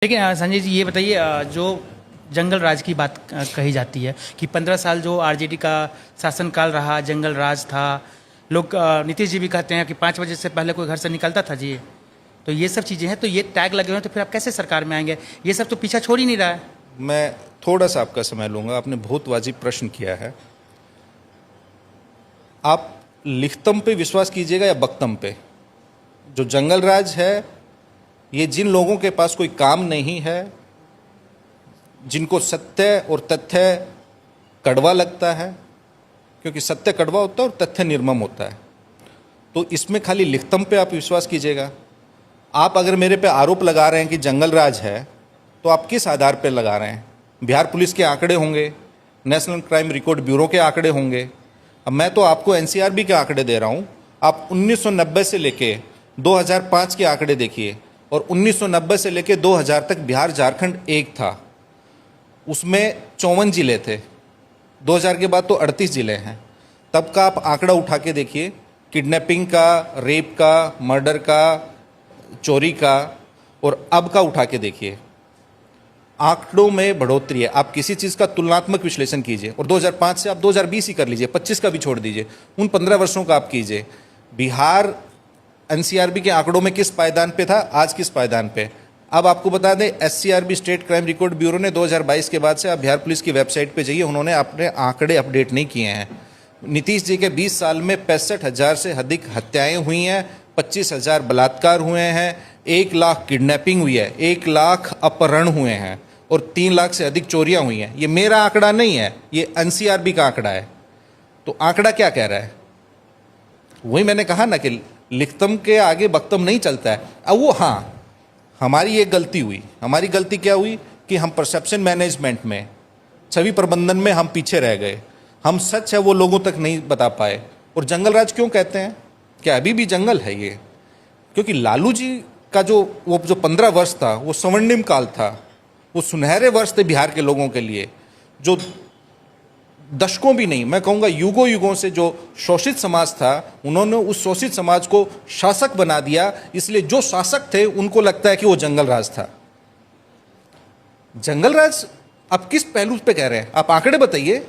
लेकिन संजय जी ये बताइए, जो जंगल राज की बात कही जाती है कि 15 साल जो आरजेडी का शासनकाल रहा, जंगल राज था। लोग नीतीश जी भी कहते हैं कि 5 बजे से पहले कोई घर से निकलता था जी। तो ये सब चीज़ें हैं, तो ये टैग लगे हुए हैं, तो फिर आप कैसे सरकार में आएंगे? ये सब तो पीछा छोड़ ही नहीं रहा है। मैं थोड़ा सा आपका समय लूंगा, आपने बहुत वाजिब प्रश्न किया है। आप लिखतम पे विश्वास कीजिएगा या बख्तम पे? जो जंगल राज है, ये जिन लोगों के पास कोई काम नहीं है, जिनको सत्य और तथ्य कड़वा लगता है, क्योंकि सत्य कड़वा होता है और तथ्य निर्मम होता है, तो इसमें खाली लिखतम पे आप विश्वास कीजिएगा। आप अगर मेरे पे आरोप लगा रहे हैं कि जंगल राज है, तो आप किस आधार पे लगा रहे हैं? बिहार पुलिस के आंकड़े होंगे, नेशनल क्राइम रिकॉर्ड ब्यूरो के आंकड़े होंगे। अब मैं तो आपको एनसीआरबी के आंकड़े दे रहा हूं। आप 1990 से लेके 2005 के आंकड़े देखिए, और 1990 से लेके 2000 तक बिहार झारखंड एक था, उसमें 54 जिले थे। 2000 के बाद तो 38 जिले हैं। तब का आप आंकड़ा उठा के देखिए, किडनैपिंग का, रेप का, मर्डर का, चोरी का, और अब का उठा के देखिए। आंकड़ों में बढ़ोतरी है। आप किसी चीज़ का तुलनात्मक विश्लेषण कीजिए, और 2005 से आप 2020 ही कर लीजिए, 25 का भी छोड़ दीजिए, उन 15 वर्षों का आप कीजिए। बिहार एनसीआरबी के आंकड़ों में किस पायदान पे था, आज किस पायदान पे? अब आपको बता दें, SCRB state crime record bureau ने 2022 के बाद से आप बिहार पुलिस की वेबसाइट पे जाइए, उन्होंने अपने आंकड़े अपडेट नहीं किए हैं। नीतीश जी के 20 साल में 65,000 से अधिक हत्याएं हुई हैं, 25,000 बलात्कार हुए हैं, 1 लाख किडनैपिंग हुई है, 1 लाख अपहरण हुए हैं, और 3 लाख से अधिक चोरियां हुई हैं। ये मेरा आंकड़ा नहीं है, ये एनसीआरबी का आंकड़ा है। तो आंकड़ा क्या कह रहा है? वही मैंने कहा ना कि लिखतम के आगे बख्तम नहीं चलता है। अब वो, हाँ, हमारी एक गलती हुई। हमारी गलती क्या हुई कि हम परसेप्शन मैनेजमेंट में, छवि प्रबंधन में हम पीछे रह गए। हम सच है वो लोगों तक नहीं बता पाए। और जंगल राज क्यों कहते हैं? क्या अभी भी जंगल है ये? क्योंकि लालू जी का जो 15 वर्ष था, वो स्वर्णिम काल था, वो सुनहरे वर्ष थे बिहार के लोगों के लिए। जो दशकों भी नहीं, मैं कहूँगा युगों युगों से जो शोषित समाज था, उन्होंने उस शोषित समाज को शासक बना दिया। इसलिए जो शासक थे उनको लगता है कि वो जंगल राज था। जंगल राज आप किस पहलू पे कह रहे हैं? आप आंकड़े बताइए।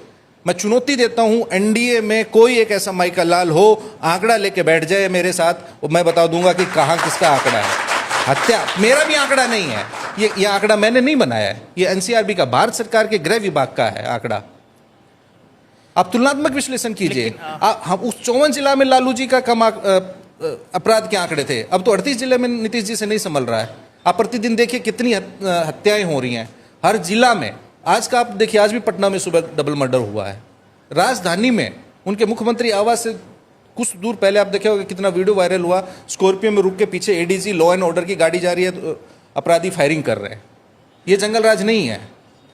मैं चुनौती देता हूं, एनडीए में कोई एक ऐसा माइका लाल हो, आंकड़ा लेके बैठ जाए मेरे साथ, और मैं बता दूंगा कि कहां किसका आंकड़ा है। हत्या मेरा भी आंकड़ा नहीं है, ये आंकड़ा मैंने नहीं बनाया है, ये एनसीआरबी का, भारत सरकार के गृह विभाग का है आंकड़ा। आप तुलनात्मक विश्लेषण कीजिए। हम उस 54 जिला में लालू जी का कम अपराध के आंकड़े थे, अब तो 38 जिले में नीतीश जी से नहीं संभल रहा है। आप प्रतिदिन देखिए कितनी हत्याएं हो रही हैं हर जिला में। आज का आप देखिए, आज भी पटना में सुबह डबल मर्डर हुआ है। राजधानी में उनके मुख्यमंत्री आवास से कुछ दूर पहले आप देखे होगा कितना वीडियो वायरल हुआ, स्कॉर्पियो में रुक के पीछे एडीजी लॉ एंड ऑर्डर की गाड़ी जा रही है, तो अपराधी फायरिंग कर रहे हैं। ये जंगल राज नहीं है।